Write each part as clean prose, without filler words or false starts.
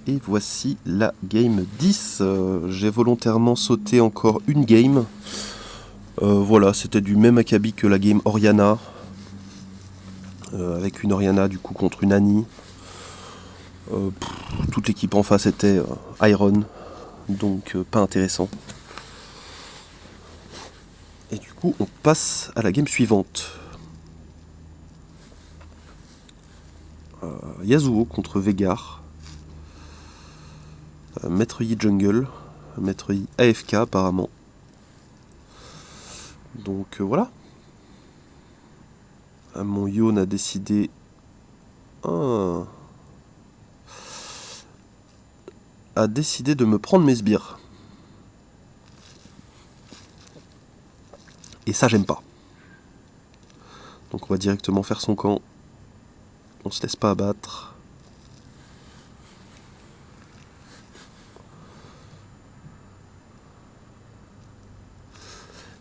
Et voici la game 10. J'ai volontairement sauté encore une game. Voilà, c'était du même acabit que la game Oriana. Avec une Oriana du coup contre une Annie. Toute l'équipe en face était Iron. Donc pas intéressant. Et du coup on passe à la game suivante. Yasuo contre Veigar. Maître Yi Jungle. Maître Yi AFK apparemment. Donc voilà. Mon Yon a décidé... a décidé de me prendre mes sbires. Et ça j'aime pas. Donc on va directement faire son camp. On se laisse pas abattre.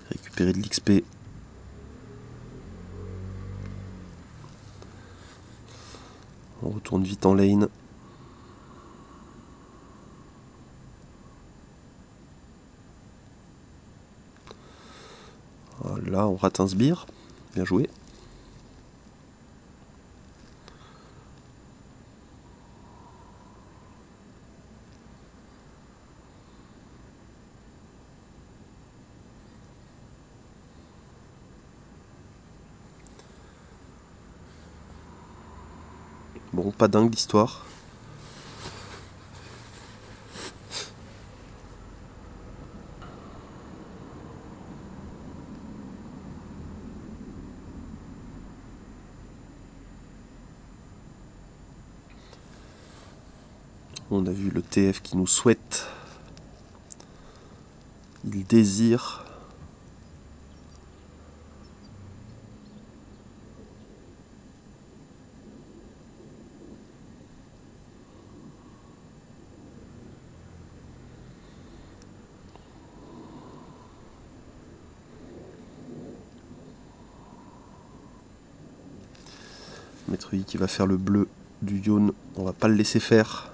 Récupérer de l'XP. On retourne vite en lane. Voilà, on rate un sbire. Bien joué. Bon, pas dingue l'histoire. On a vu le TF qui nous souhaite. Il désire. Maître Yi qui va faire le bleu du Yon. On va pas le laisser faire.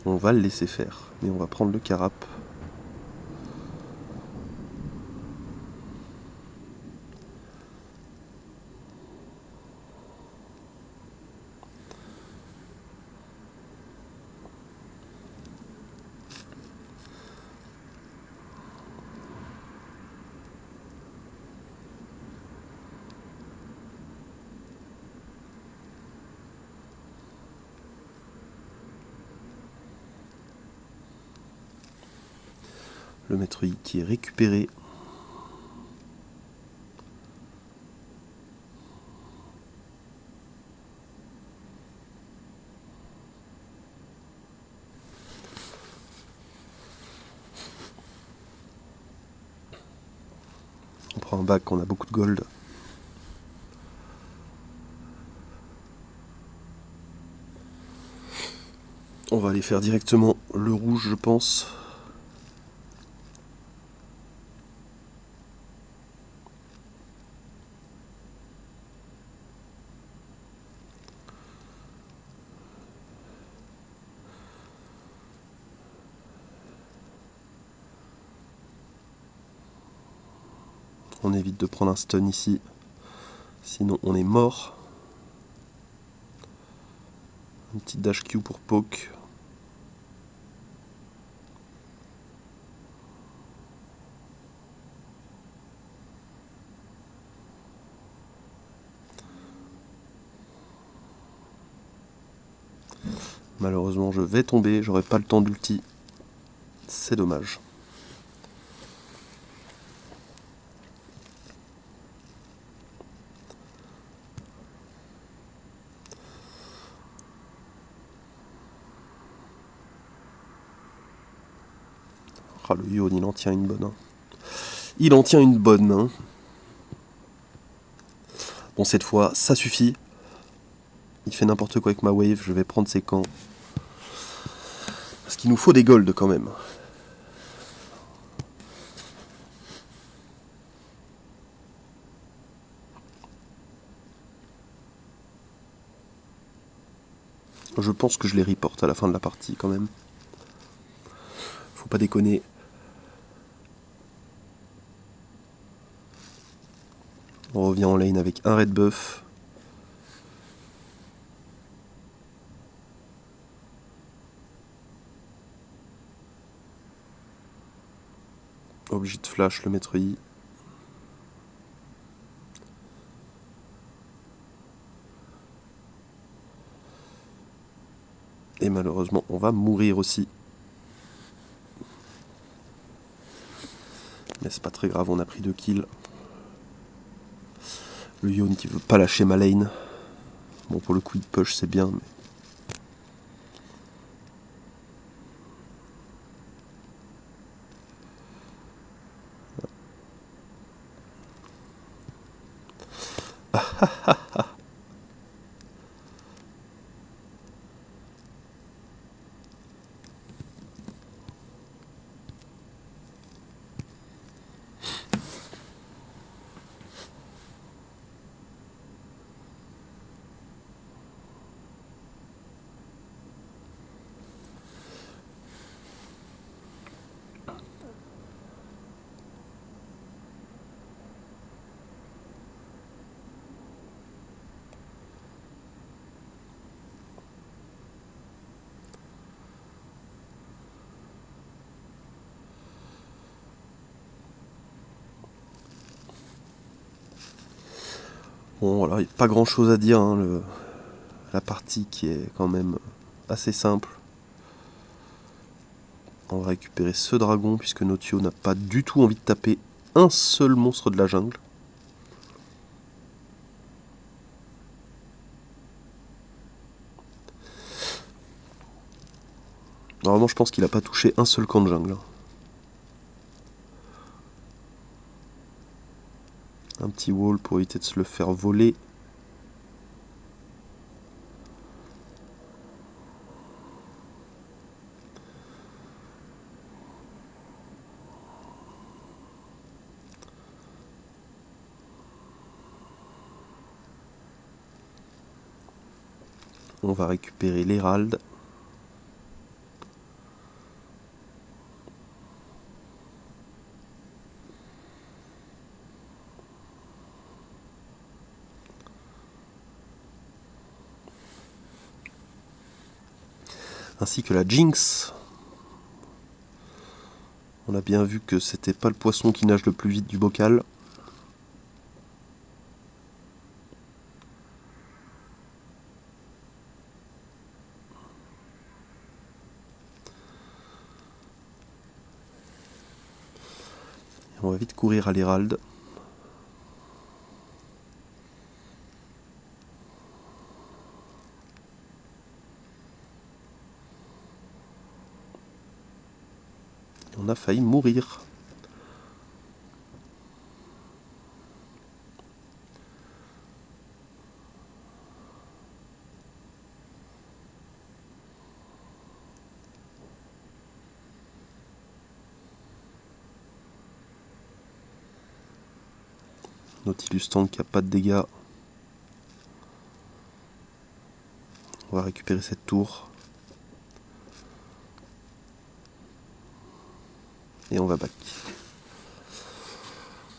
On va le laisser faire. Mais on va prendre le carap. Le Maître Yi qui est récupéré. On prend un bac, on a beaucoup de gold. On va aller faire directement le rouge, je pense. On évite de prendre un stun ici. Sinon on est mort. Une petite dash Q pour poke. Malheureusement je vais tomber, j'aurai pas le temps d'ulti. C'est dommage. Ah, le Yon, il en tient une bonne. Il en tient une bonne. Bon, cette fois, ça suffit. Il fait n'importe quoi avec ma wave, je vais prendre ses camps. Parce qu'il nous faut des golds quand même. Je pense que je les reporte à la fin de la partie quand même. Faut pas déconner. On revient en lane avec un red buff. Obligé de flash le maître I. Et malheureusement, on va mourir aussi. Mais c'est pas très grave, on a pris 2 kills. Le Yone qui veut pas lâcher ma lane. Bon, pour le coup, il push, c'est bien. Mais... Bon, voilà, il n'y a pas grand chose à dire. Hein, la partie qui est quand même assez simple. On va récupérer ce dragon puisque Notio n'a pas du tout envie de taper un seul monstre de la jungle. Normalement, je pense qu'il n'a pas touché un seul camp de jungle. Un petit wall pour éviter de se le faire voler. On va récupérer l'Hérald. Ainsi que la Jinx. On a bien vu que c'était pas le poisson qui nage le plus vite du bocal. Et on va vite courir à l'Hérald. On a failli mourir. Nautilus tank qui a pas de dégâts. On va récupérer cette tour. Et on va back.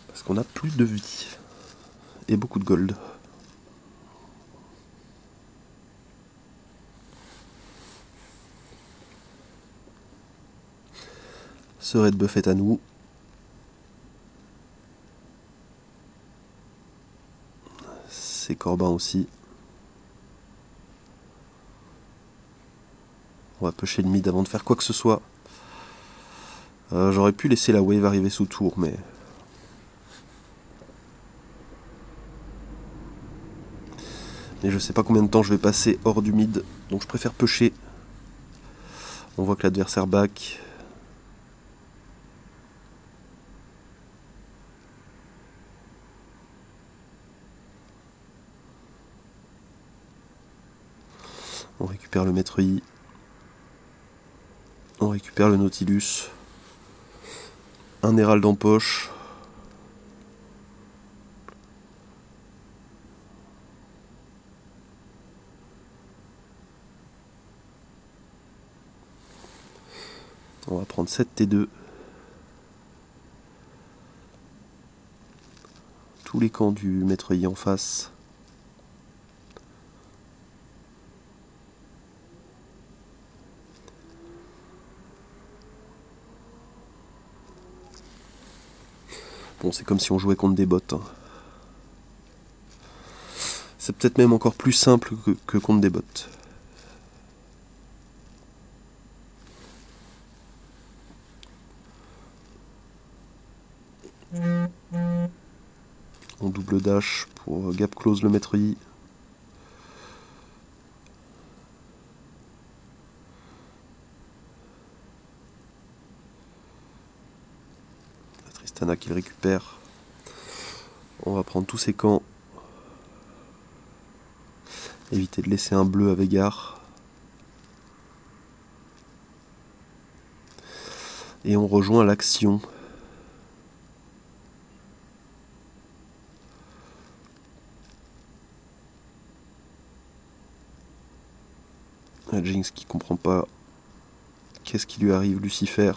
Parce qu'on a plus de vie. Et beaucoup de gold. Ce red buff est à nous. C'est Corbin aussi. On va pusher le mid avant de faire quoi que ce soit. J'aurais pu laisser la wave arriver sous tour, mais... Mais je sais pas combien de temps je vais passer hors du mid, donc je préfère pusher. On voit que l'adversaire back. On récupère le maître I. On récupère le Nautilus. Un Hérald en poche. On va prendre 7 T2. Tous les camps du maître Yi en face. Bon, c'est comme si on jouait contre des bots. Hein. C'est peut-être même encore plus simple que contre des bots. On double dash pour gap close le maître Yi. La Tristana qui le récupère. On va prendre tous ces camps. Éviter de laisser un bleu à Veigar. Et on rejoint l'action. La Jinx qui comprend pas qu'est-ce qui lui arrive, Lucifer.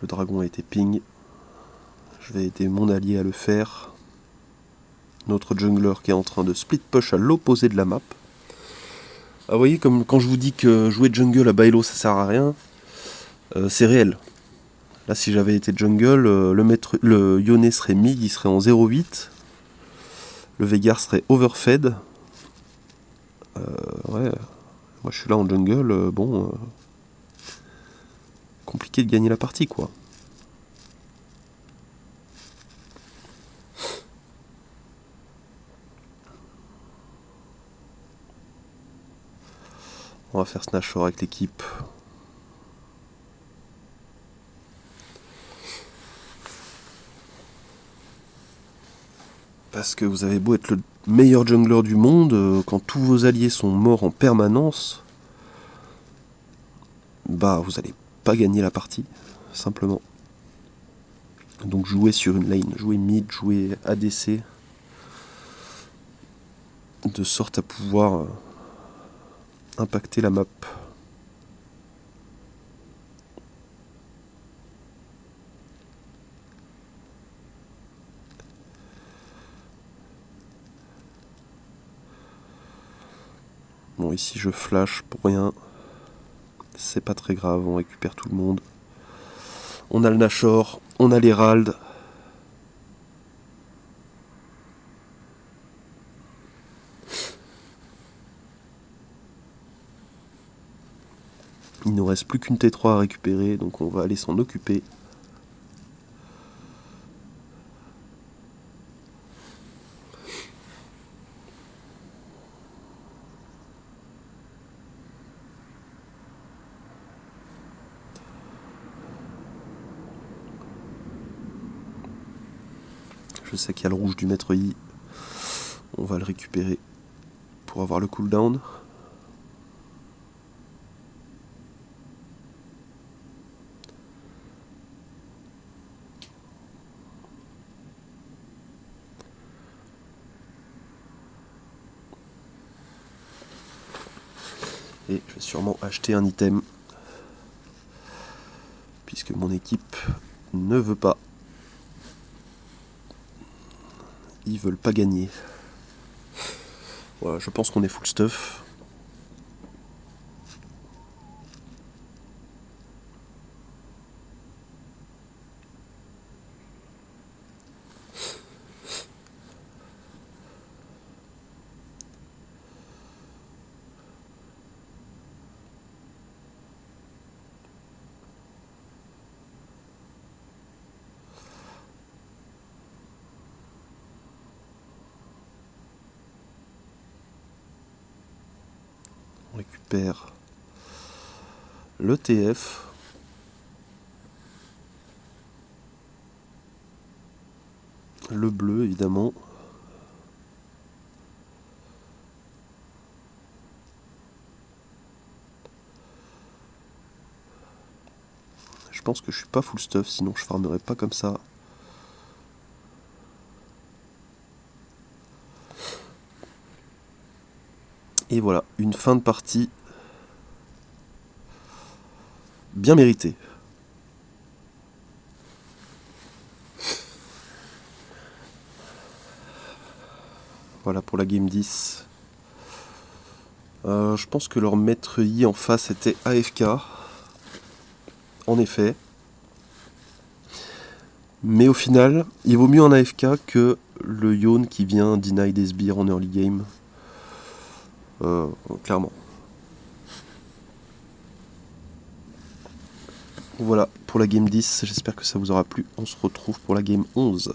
Le dragon a été ping. Je vais aider mon allié à le faire. Notre jungler qui est en train de split push à l'opposé de la map. Ah, vous voyez, comme quand je vous dis que jouer jungle à Bailo ça sert à rien, c'est réel. Là, si j'avais été jungle, le Yone serait mid, il serait en 0-8. Le Veigar serait overfed. Ouais, moi je suis là en jungle, bon. Compliqué de gagner la partie, quoi. On va faire Snatchor avec l'équipe. Parce que vous avez beau être le meilleur jungler du monde, quand tous vos alliés sont morts en permanence, bah vous allez pas gagner la partie, simplement. Donc jouer sur une lane, jouer mid, jouer ADC, de sorte à pouvoir impacter la map. Bon, ici je flash pour rien. C'est pas très grave, on récupère tout le monde. On a le Nashor, on a l'Herald. Il ne nous reste plus qu'une T3 à récupérer, donc on va aller s'en occuper. Je sais qu'il y a le rouge du maître Yi. On va le récupérer pour avoir le cooldown. Et je vais sûrement acheter un item. Puisque mon équipe ne veut pas. Ils veulent pas gagner. Voilà, je pense qu'on est full stuff. On récupère le TF. Le bleu évidemment. Je pense que je suis pas full stuff, sinon je farmerais pas comme ça. Et voilà, une fin de partie bien méritée. Voilà pour la game 10. Je pense que leur maître Yi en face était AFK. En effet. Mais au final, il vaut mieux un AFK que le Yone qui vient deny des sbires en early game. Clairement. Voilà pour la game 10, j'espère que ça vous aura plu. On se retrouve pour la game 11.